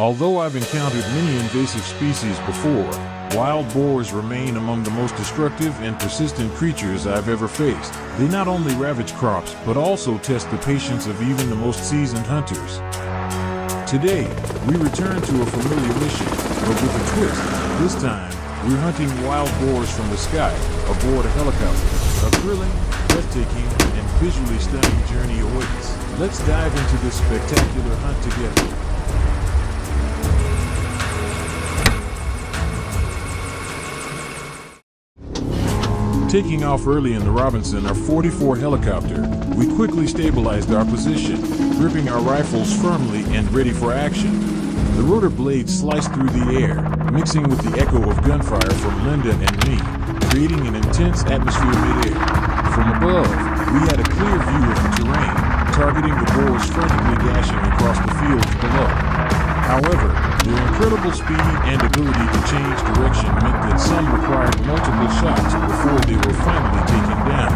Although I've encountered many invasive species before, wild boars remain among the most destructive and persistent creatures I've ever faced. They not only ravage crops, but also test the patience of even the most seasoned hunters. Today, we return to a familiar mission, but with a twist. This time, we're hunting wild boars from the sky, aboard a helicopter. A thrilling, breathtaking, and visually stunning journey awaits. Let's dive into this spectacular hunt together. Taking off early in the Robinson, our 44 helicopter, we quickly stabilized our position, gripping our rifles firmly and ready for action. The rotor blades sliced through the air, mixing with the echo of gunfire from Linda and me, creating an intense atmosphere midair. From above, we had a clear view of the terrain, targeting the boars frantically dashing across the fields below. However, their incredible speed and ability to change direction meant that some required multiple shots before they were finally taken down.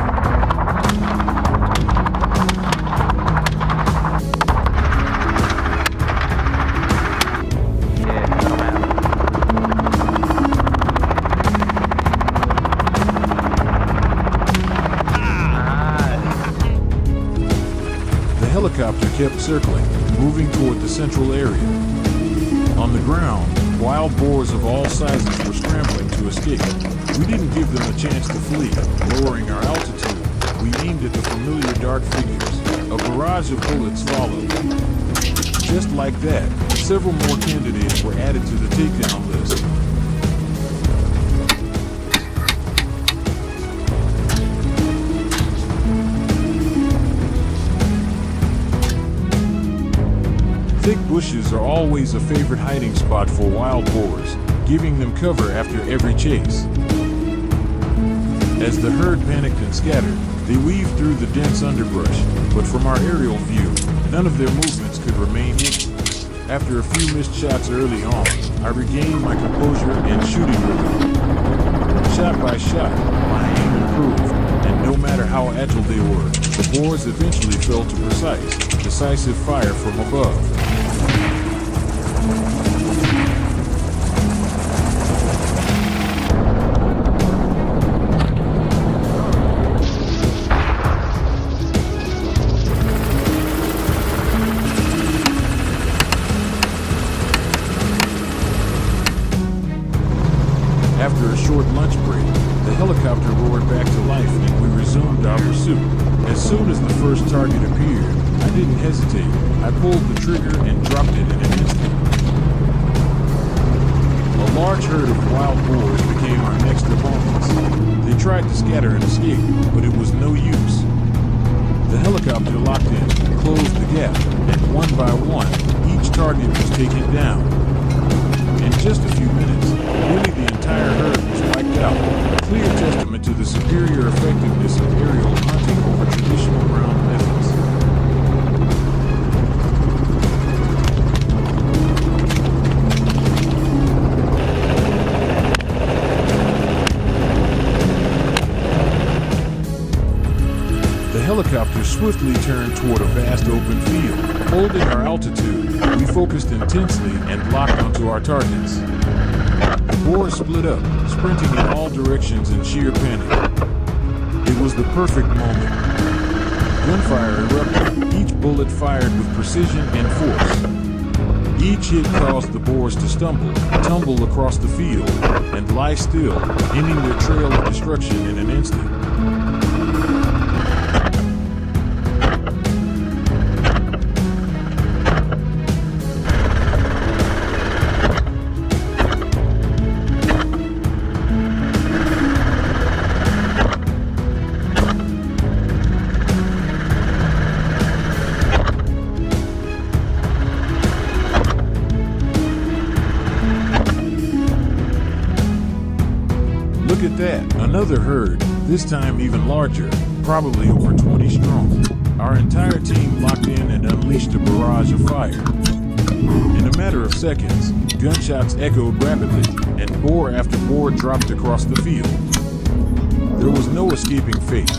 The helicopter kept circling, moving toward the central area. On the ground, wild boars of all sizes were scrambling to escape. We didn't give them a chance to flee. Lowering our altitude, we aimed at the familiar dark figures. A barrage of bullets followed. Just like that, several more candidates were added to the takedown list. Thick bushes are always a favorite hiding spot for wild boars, giving them cover after every chase. As the herd panicked and scattered, they weaved through the dense underbrush, but from our aerial view, none of their movements could remain hidden. After a few missed shots early on, I regained my composure and shooting rhythm. Shot by shot, my aim improved, and no matter how agile they were, the boars eventually fell to precise, decisive fire from above. After a short lunch break, the helicopter roared back to life and we resumed our pursuit. As soon as the first target appeared, I didn't hesitate. I pulled the trigger and dropped it in an instant. A large herd of wild boars became our next opponents. They tried to scatter and escape, but it was no use. The helicopter locked in, closed the gap, and one by one, each target was taken down. In just a few minutes, nearly the entire herd was wiped out, a clear testament to the superior effectiveness of aerial hunting over traditional ground methods. The helicopter swiftly turned toward a vast open field. Holding our altitude, we focused intensely and locked onto our targets. The boars split up, sprinting in all directions in sheer panic. It was the perfect moment. Gunfire erupted, each bullet fired with precision and force. Each hit caused the boars to stumble, tumble across the field, and lie still, ending their trail of destruction in an instant. Look at that, another herd, this time even larger, probably over 20 strong. Our entire team locked in and unleashed a barrage of fire. In a matter of seconds, gunshots echoed rapidly, and boar after boar dropped across the field. There was no escaping fate.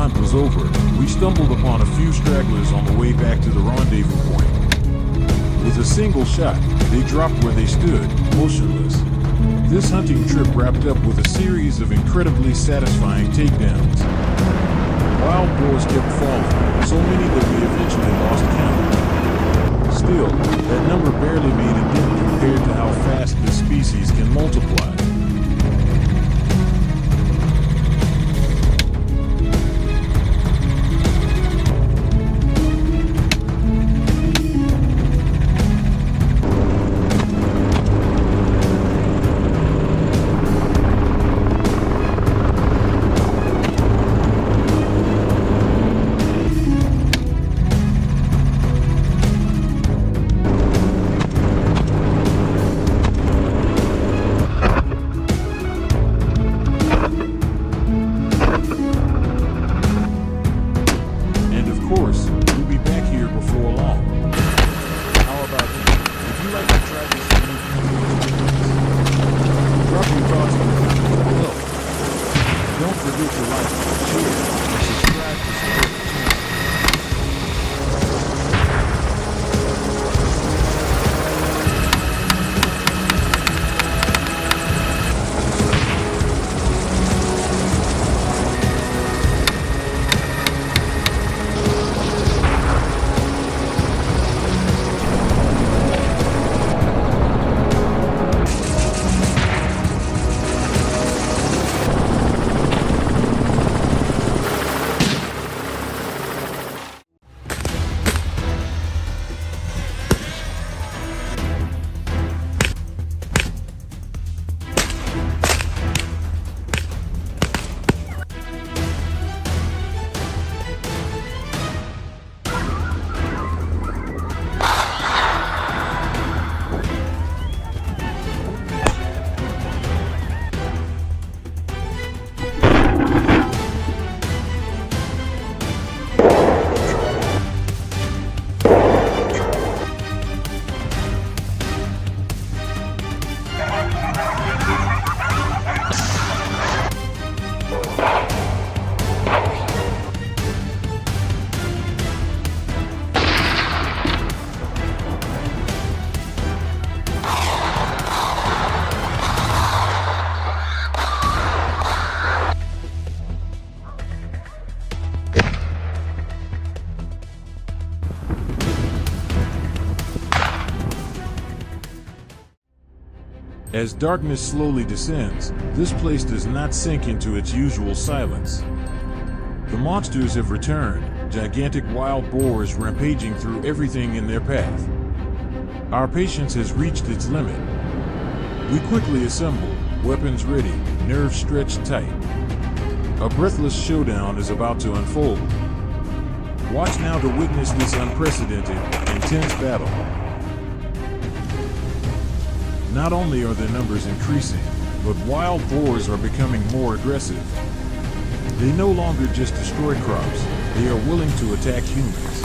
hunt was over, we stumbled upon a few stragglers on the way back to the rendezvous point. With a single shot, they dropped where they stood, motionless. This hunting trip wrapped up with a series of incredibly satisfying takedowns. Wild boars kept falling, so many that we eventually lost count. Still, that number barely made a dent compared to how fast this species can multiply. As darkness slowly descends, this place does not sink into its usual silence. The monsters have returned, gigantic wild boars rampaging through everything in their path. Our patience has reached its limit. We quickly assemble, weapons ready, nerves stretched tight. A breathless showdown is about to unfold. Watch now to witness this unprecedented, intense battle. Not only are their numbers increasing, but wild boars are becoming more aggressive. They no longer just destroy crops, they are willing to attack humans.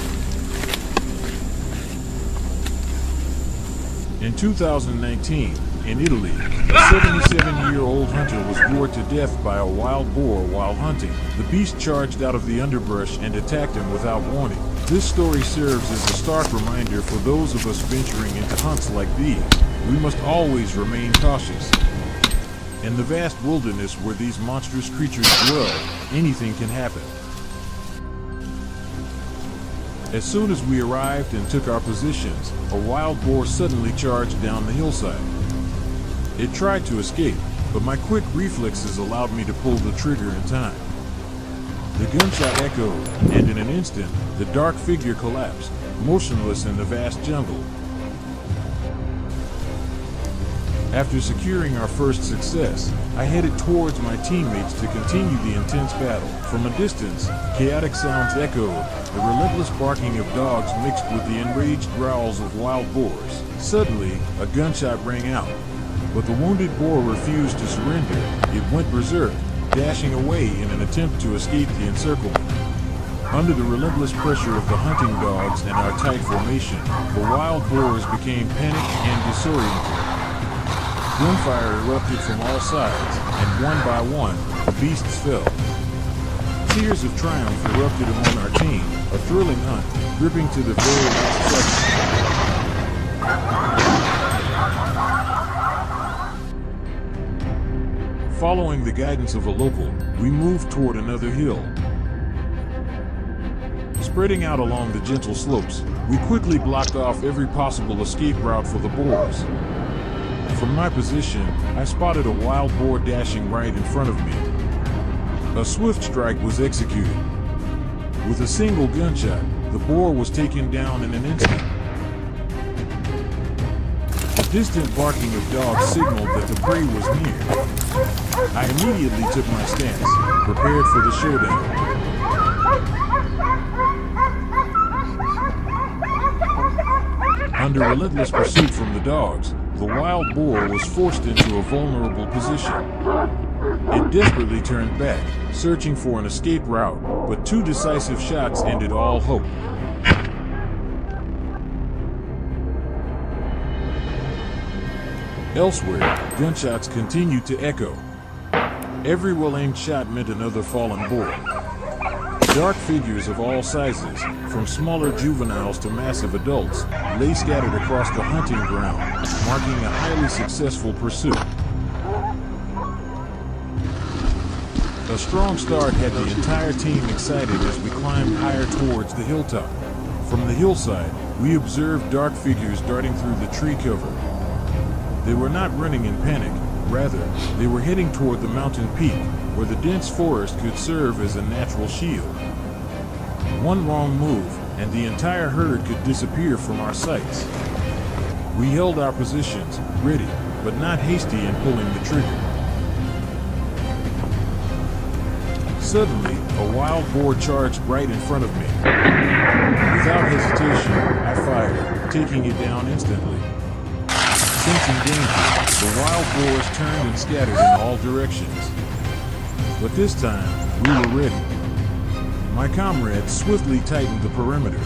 In 2019, in Italy, a 77-year-old hunter was gored to death by a wild boar while hunting. The beast charged out of the underbrush and attacked him without warning. This story serves as a stark reminder for those of us venturing into hunts like these. We must always remain cautious. In the vast wilderness where these monstrous creatures dwell, anything can happen. As soon as we arrived and took our positions, a wild boar suddenly charged down the hillside. It tried to escape, but my quick reflexes allowed me to pull the trigger in time. The gunshot echoed, and in an instant, the dark figure collapsed, motionless in the vast jungle. After securing our first success, I headed towards my teammates to continue the intense battle. From a distance, chaotic sounds echoed, the relentless barking of dogs mixed with the enraged growls of wild boars. Suddenly, a gunshot rang out, but the wounded boar refused to surrender. It went berserk, dashing away in an attempt to escape the encirclement. Under the relentless pressure of the hunting dogs and our tight formation, the wild boars became panicked and disoriented. Gunfire erupted from all sides, and one by one, the beasts fell. Cheers of triumph erupted among our team, a thrilling hunt, gripping to the very last second. Following the guidance of a local, we moved toward another hill. Spreading out along the gentle slopes, we quickly blocked off every possible escape route for the boars. From my position, I spotted a wild boar dashing right in front of me. A swift strike was executed. With a single gunshot, the boar was taken down in an instant. The distant barking of dogs signaled that the prey was near. I immediately took my stance, prepared for the showdown. Under relentless pursuit from the dogs, the wild boar was forced into a vulnerable position. It desperately turned back, searching for an escape route, but two decisive shots ended all hope. Elsewhere, gunshots continued to echo. Every well-aimed shot meant another fallen boar. Dark figures of all sizes, from smaller juveniles to massive adults, lay scattered across the hunting ground, marking a highly successful pursuit. A strong start had the entire team excited as we climbed higher towards the hilltop. From the hillside, we observed dark figures darting through the tree cover. They were not running in panic, rather, they were heading toward the mountain peak, where the dense forest could serve as a natural shield. One wrong move, and the entire herd could disappear from our sights. We held our positions, ready, but not hasty in pulling the trigger. Suddenly, a wild boar charged right in front of me. Without hesitation, I fired, taking it down instantly. Sensing danger, the wild boars turned and scattered in all directions. But this time, we were ready. My comrades swiftly tightened the perimeter.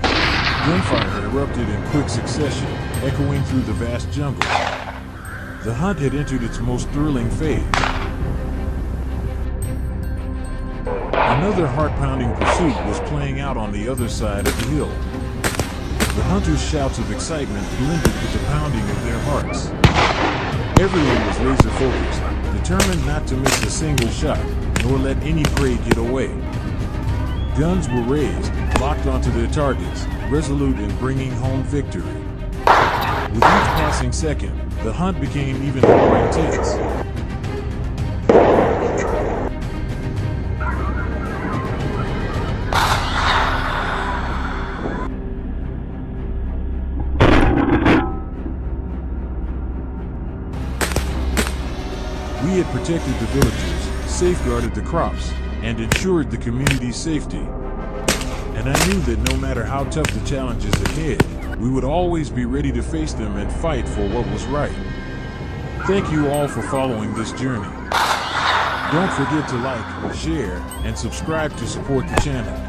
Gunfire erupted in quick succession, echoing through the vast jungle. The hunt had entered its most thrilling phase. Another heart-pounding pursuit was playing out on the other side of the hill. The hunters' shouts of excitement blended with the pounding of their hearts. Everyone was laser-focused, determined not to miss a single shot, nor let any prey get away. Guns were raised, locked onto their targets, resolute in bringing home victory. With each passing second, the hunt became even more intense. We had protected the villagers, safeguarded the crops, and ensured the community's safety. And I knew that no matter how tough the challenges ahead, we would always be ready to face them and fight for what was right. Thank you all for following this journey. Don't forget to like, share, and subscribe to support the channel.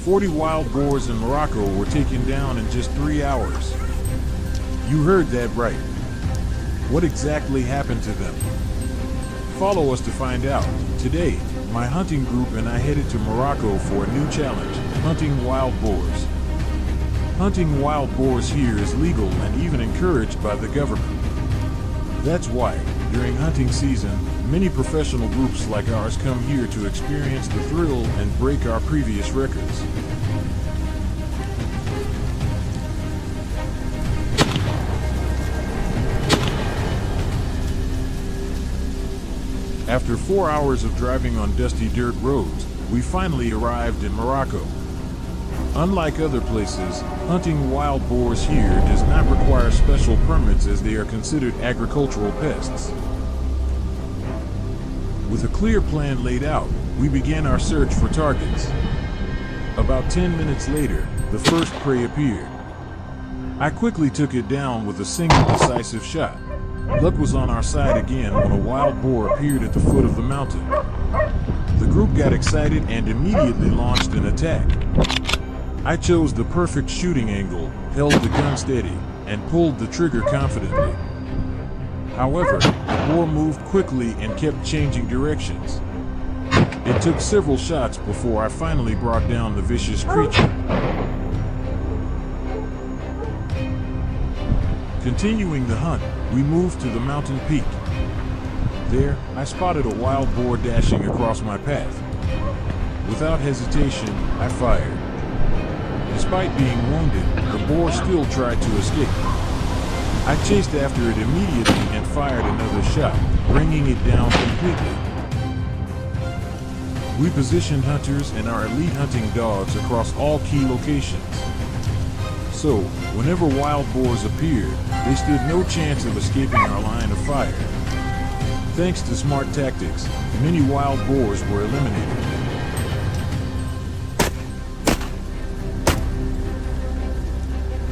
40 wild boars in Morocco were taken down in just 3 hours. You heard that right. What exactly happened to them? Follow us to find out. Today, my hunting group and I headed to Morocco for a new challenge, hunting wild boars. Hunting wild boars here is legal and even encouraged by the government. That's why, during hunting season, many professional groups like ours come here to experience the thrill and break our previous records. After 4 hours of driving on dusty dirt roads, we finally arrived in Morocco. Unlike other places, hunting wild boars here does not require special permits as they are considered agricultural pests. With a clear plan laid out, we began our search for targets. About 10 minutes later, the first prey appeared. I quickly took it down with a single decisive shot. Luck was on our side again when a wild boar appeared at the foot of the mountain. The group got excited and immediately launched an attack. I chose the perfect shooting angle, held the gun steady, and pulled the trigger confidently. However, the boar moved quickly and kept changing directions. It took several shots before I finally brought down the vicious creature. Continuing the hunt, we moved to the mountain peak. There, I spotted a wild boar dashing across my path. Without hesitation, I fired. Despite being wounded, the boar still tried to escape. I chased after it immediately and fired another shot, bringing it down completely. We positioned hunters and our elite hunting dogs across all key locations. So, whenever wild boars appeared, they stood no chance of escaping our line of fire. Thanks to smart tactics, many wild boars were eliminated.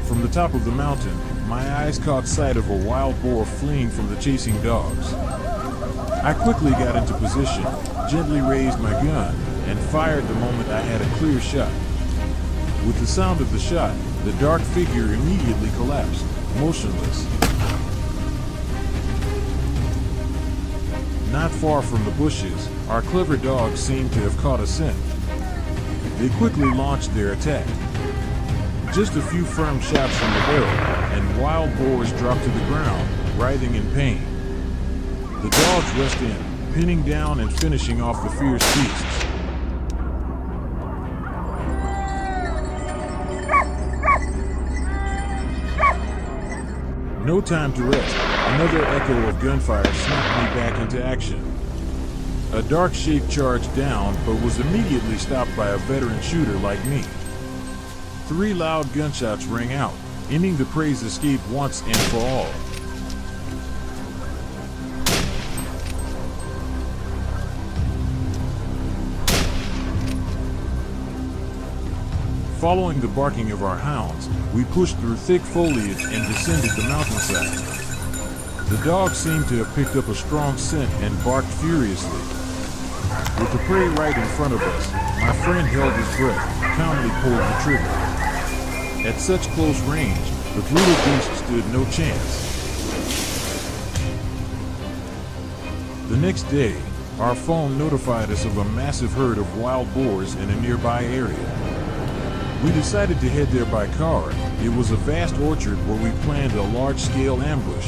From the top of the mountain, my eyes caught sight of a wild boar fleeing from the chasing dogs. I quickly got into position, gently raised my gun, and fired the moment I had a clear shot. With the sound of the shot, the dark figure immediately collapsed, motionless. Not far from the bushes, our clever dogs seemed to have caught a scent. They quickly launched their attack. Just a few firm shots from the barrel, and wild boars dropped to the ground, writhing in pain. The dogs rushed in, pinning down and finishing off the fierce beasts. No time to rest. Another echo of gunfire snapped me back into action. A dark shape charged down, but was immediately stopped by a veteran shooter like me. 3 loud gunshots rang out, ending the prey's escape once and for all. Following the barking of our hounds, we pushed through thick foliage and descended the mountainside. The dogs seemed to have picked up a strong scent and barked furiously. With the prey right in front of us, my friend held his breath, calmly pulled the trigger. At such close range, the brutal beast stood no chance. The next day, our phone notified us of a massive herd of wild boars in a nearby area. We decided to head there by car. It was a vast orchard where we planned a large-scale ambush.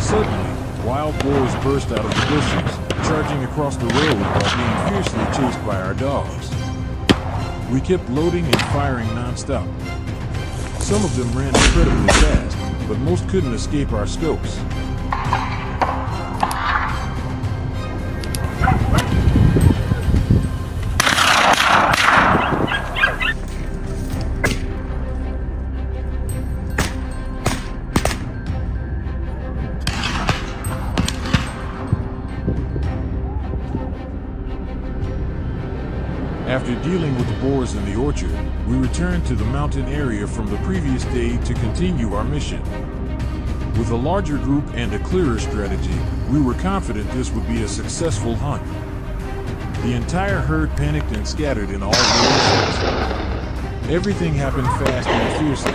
Suddenly, wild boars burst out of the bushes, charging across the road while being fiercely chased by our dogs. We kept loading and firing non-stop. Some of them ran incredibly fast, but most couldn't escape our scopes. After dealing with the boars in the orchard, we returned to the mountain area from the previous day to continue our mission. With a larger group and a clearer strategy, we were confident this would be a successful hunt. The entire herd panicked and scattered in all directions. Everything happened fast and fiercely.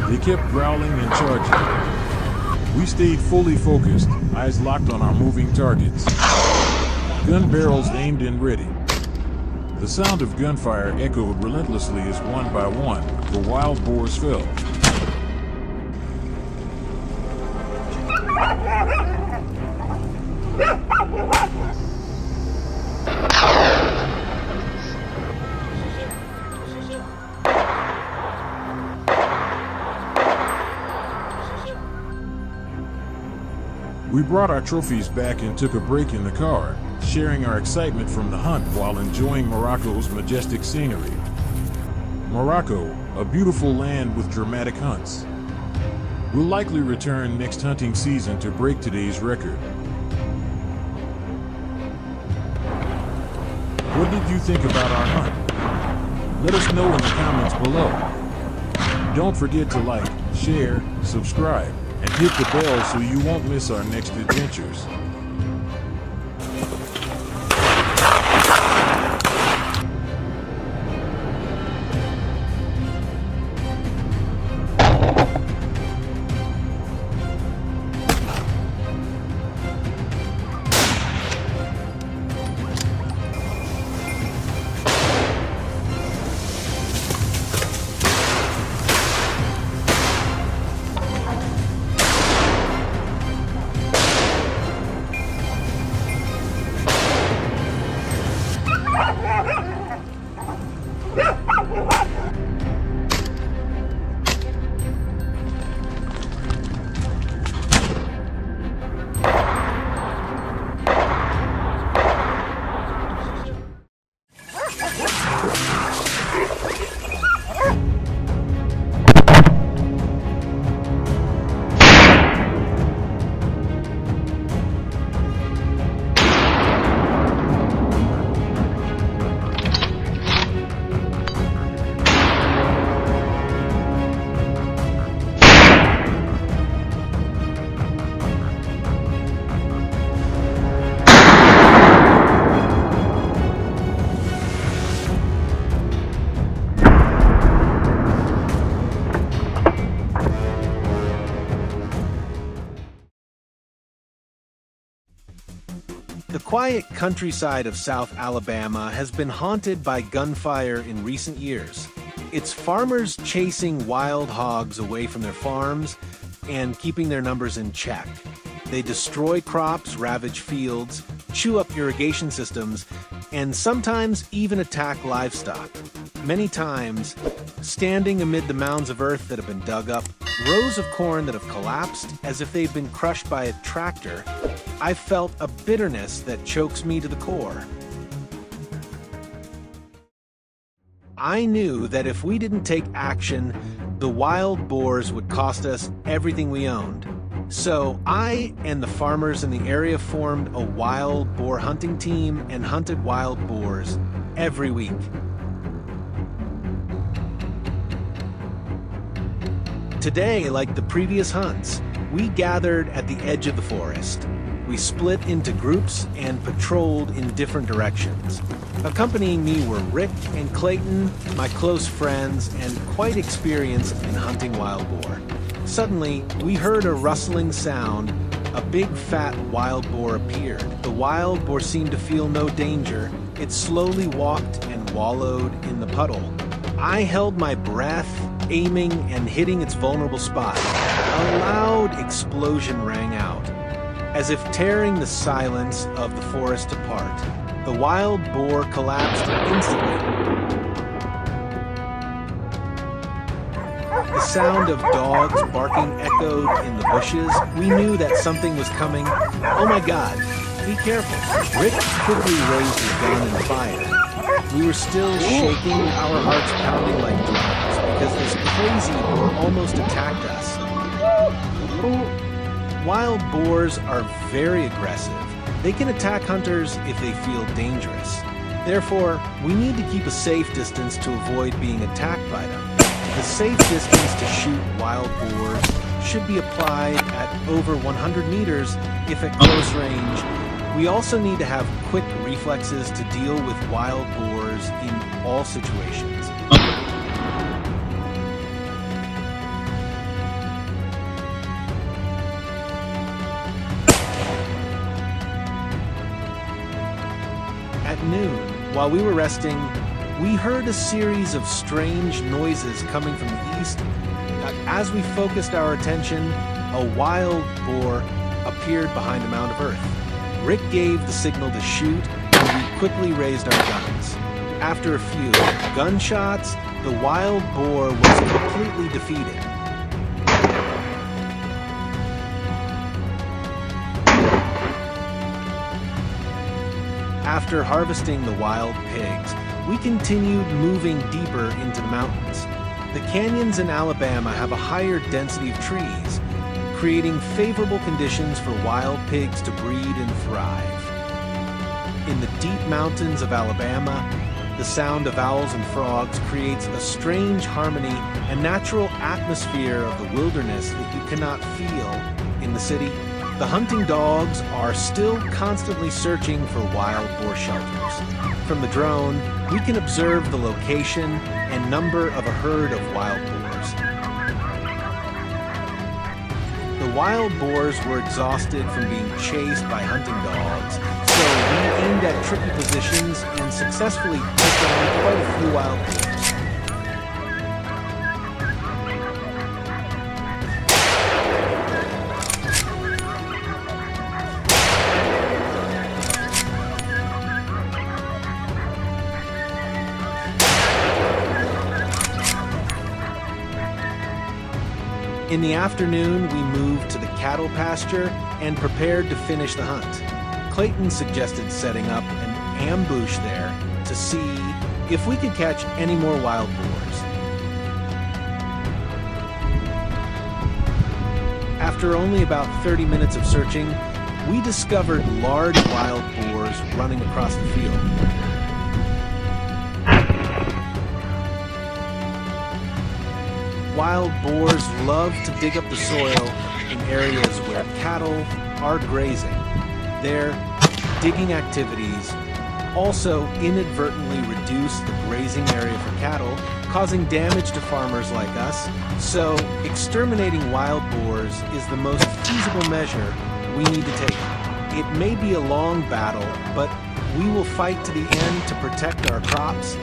They kept growling and charging. We stayed fully focused, eyes locked on our moving targets. Gun barrels aimed and ready. The sound of gunfire echoed relentlessly as one by one, the wild boars fell. We brought our trophies back and took a break in the car, sharing our excitement from the hunt while enjoying Morocco's majestic scenery. Morocco, a beautiful land with dramatic hunts. We'll likely return next hunting season to break today's record. What did you think about our hunt? Let us know in the comments below. Don't forget to like, share, subscribe, and hit the bell so you won't miss our next adventures. The quiet countryside of South Alabama has been haunted by gunfire in recent years. It's farmers chasing wild hogs away from their farms and keeping their numbers in check. They destroy crops, ravage fields, chew up irrigation systems, and sometimes even attack livestock. Many times, standing amid the mounds of earth that have been dug up, rows of corn that have collapsed as if they've been crushed by a tractor, I felt a bitterness that chokes me to the core. I knew that if we didn't take action, the wild boars would cost us everything we owned. So I and the farmers in the area formed a wild boar hunting team and hunted wild boars every week. Today, like the previous hunts, we gathered at the edge of the forest. We split into groups and patrolled in different directions. Accompanying me were Rick and Clayton, my close friends and quite experienced in hunting wild boar. Suddenly, we heard a rustling sound. A big fat wild boar appeared. The wild boar seemed to feel no danger. It slowly walked and wallowed in the puddle. I held my breath, aiming and hitting its vulnerable spot. A loud explosion rang out, as if tearing the silence of the forest apart. The wild boar collapsed instantly. The sound of dogs barking echoed in the bushes. We knew that something was coming. Oh my God, be careful. Rick quickly raised his gun and fired. We were still shaking, our hearts pounding like drums, because this crazy boar almost attacked us. Wild boars are very aggressive. They can attack hunters if they feel dangerous. Therefore, we need to keep a safe distance to avoid being attacked by them. The safe distance to shoot wild boars should be applied at over 100 meters if at close range. We also need to have quick reflexes to deal with wild boars in all situations. At noon, while we were resting, we heard a series of strange noises coming from the east. As we focused our attention, a wild boar appeared behind a mound of earth. Rick gave the signal to shoot, and we quickly raised our guns. After a few gunshots, the wild boar was completely defeated. After harvesting the wild pigs, we continued moving deeper into the mountains. The canyons in Alabama have a higher density of trees, creating favorable conditions for wild pigs to breed and thrive. In the deep mountains of Alabama, the sound of owls and frogs creates a strange harmony and natural atmosphere of the wilderness that you cannot feel in the city. The hunting dogs are still constantly searching for wild boar shelters. From the drone, we can observe the location and number of a herd of wild boars. The wild boars were exhausted from being chased by hunting dogs, so we aimed at tricky positions and successfully took down quite a few wild boars. In the afternoon, we moved to the cattle pasture and prepared to finish the hunt. Clayton suggested setting up an ambush there to see if we could catch any more wild boars. After only about 30 minutes of searching, we discovered large wild boars running across the field. Wild boars love to dig up the soil in areas where cattle are grazing. Their digging activities also inadvertently reduce the grazing area for cattle, causing damage to farmers like us. So, exterminating wild boars is the most feasible measure we need to take. It may be a long battle, but we will fight to the end to protect our crops.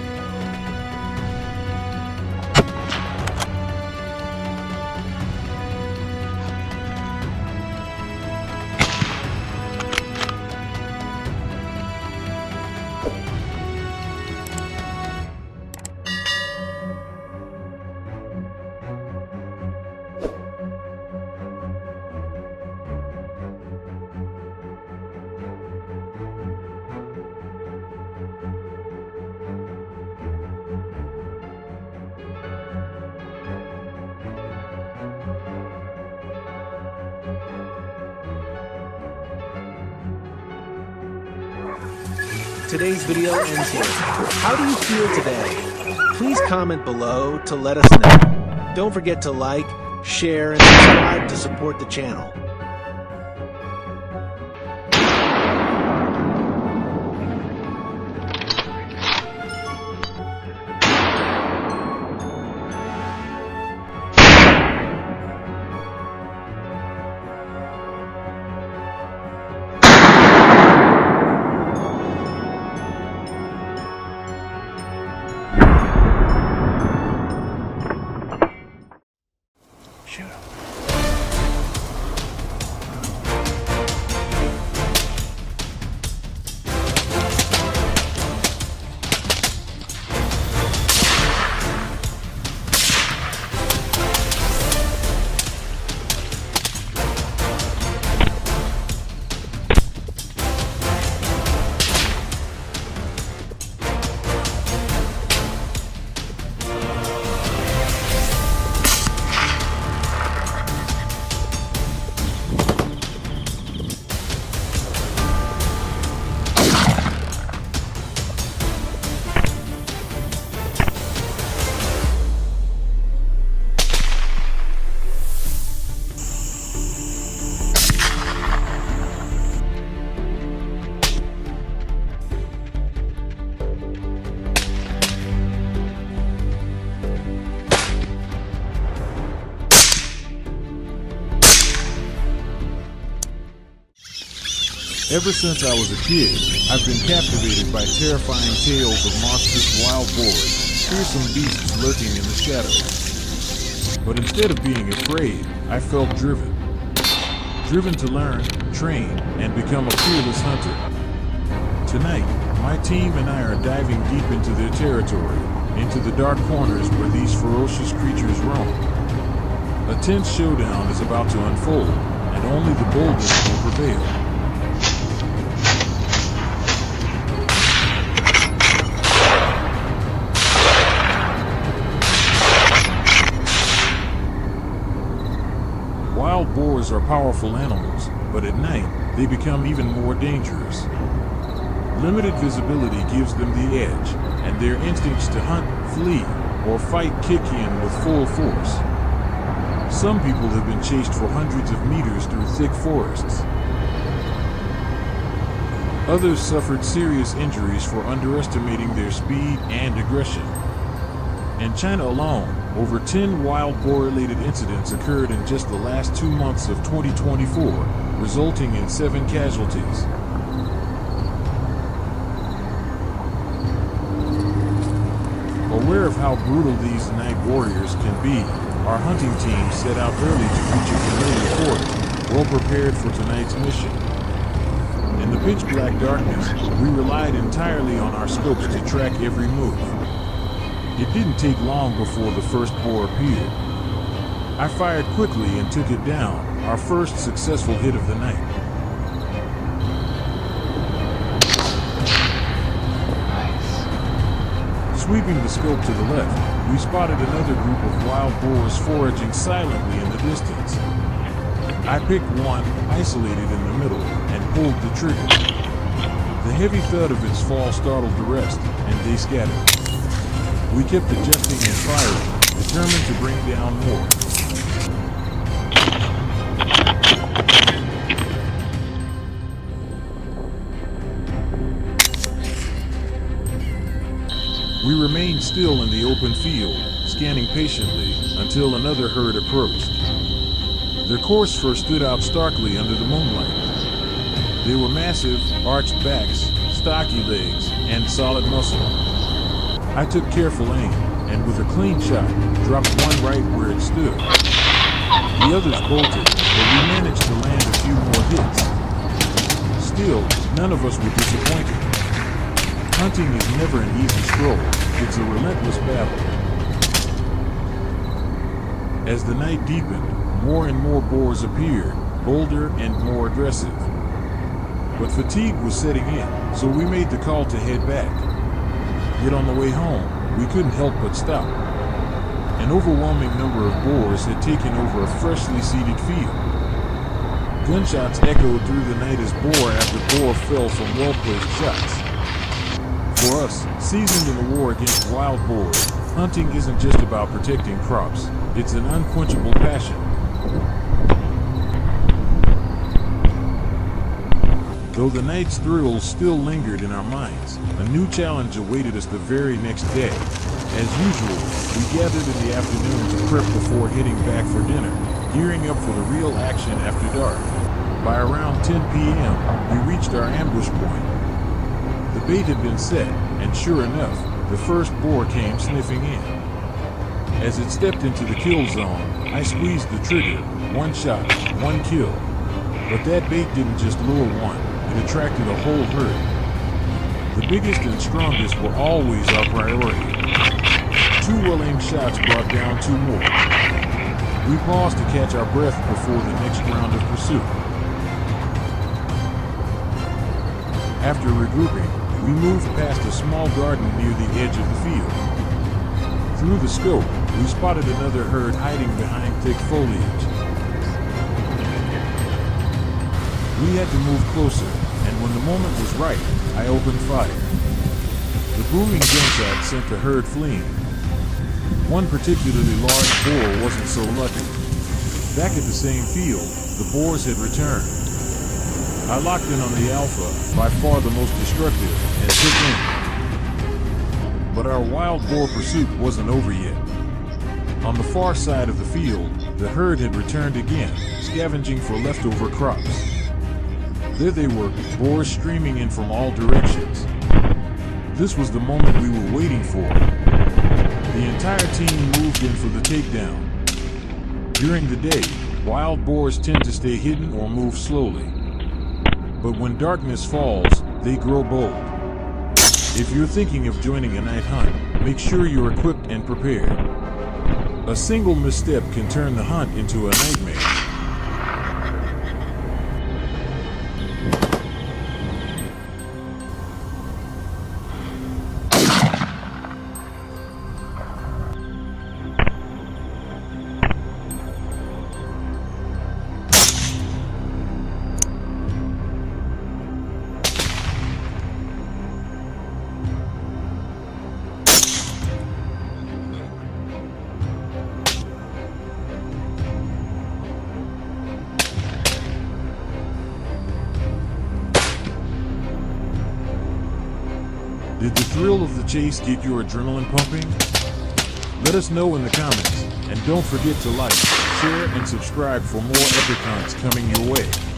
Today's video ends here. How do you feel today? Please comment below to let us know. Don't forget to like, share, and subscribe to support the channel. Shoot him. Ever since I was a kid, I've been captivated by terrifying tales of monstrous wild boars, fearsome beasts lurking in the shadows. But instead of being afraid, I felt driven. Driven to learn, train, and become a fearless hunter. Tonight, my team and I are diving deep into their territory, into the dark corners where these ferocious creatures roam. A tense showdown is about to unfold, and only the boldest will prevail. Wild boars are powerful animals, but at night, they become even more dangerous. Limited visibility gives them the edge, and their instincts to hunt, flee, or fight kick in with full force. Some people have been chased for hundreds of meters through thick forests. Others suffered serious injuries for underestimating their speed and aggression. In China alone, over 10 wild boar-related incidents occurred in just the last 2 months of 2024, resulting in 7 casualties. Aware of how brutal these night warriors can be, our hunting team set out early to reach a familiar fort, well prepared for tonight's mission. In the pitch-black darkness, we relied entirely on our scopes to track every move. It didn't take long before the first boar appeared. I fired quickly and took it down, our first successful hit of the night. Sweeping the scope to the left, we spotted another group of wild boars foraging silently in the distance. I picked one, isolated in the middle, and pulled the trigger. The heavy thud of its fall startled the rest, and they scattered. We kept adjusting and firing, determined to bring down more. We remained still in the open field, scanning patiently until another herd approached. Their course first stood out starkly under the moonlight. They were massive, arched backs, stocky legs, and solid muscle. I took careful aim, and with a clean shot, dropped one right where it stood. The others bolted, but we managed to land a few more hits. Still, none of us were disappointed. Hunting is never an easy stroll, it's a relentless battle. As the night deepened, more and more boars appeared, bolder and more aggressive. But fatigue was setting in, so we made the call to head back. Yet on the way home, we couldn't help but stop. An overwhelming number of boars had taken over a freshly seeded field. Gunshots echoed through the night as boar after boar fell from well-placed shots. For us, seasoned in the war against wild boars, hunting isn't just about protecting crops, it's an unquenchable passion. Though the night's thrills still lingered in our minds, a new challenge awaited us the very next day. As usual, we gathered in the afternoon to prep before heading back for dinner, gearing up for the real action after dark. By around 10 p.m., we reached our ambush point. The bait had been set, and sure enough, the first boar came sniffing in. As it stepped into the kill zone, I squeezed the trigger, one shot, one kill. But that bait didn't just lure one, it attracted a whole herd. The biggest and strongest were always our priority. 2 well-aimed shots brought down 2 more. We paused to catch our breath before the next round of pursuit. After regrouping, we moved past a small garden near the edge of the field. Through the scope, we spotted another herd hiding behind thick foliage. We had to move closer, and when the moment was right, I opened fire. The booming gunshot sent the herd fleeing. One particularly large boar wasn't so lucky. Back at the same field, the boars had returned. I locked in on the alpha, by far the most destructive, and took aim. But our wild boar pursuit wasn't over yet. On the far side of the field, the herd had returned again, scavenging for leftover crops. There they were, boars streaming in from all directions. This was the moment we were waiting for. The entire team moved in for the takedown. During the day, wild boars tend to stay hidden or move slowly. But when darkness falls, they grow bold. If you're thinking of joining a night hunt, make sure you're equipped and prepared. A single misstep can turn the hunt into a nightmare. Did the thrill of the chase get your adrenaline pumping? Let us know in the comments, and don't forget to like, share, and subscribe for more epic hunts coming your way.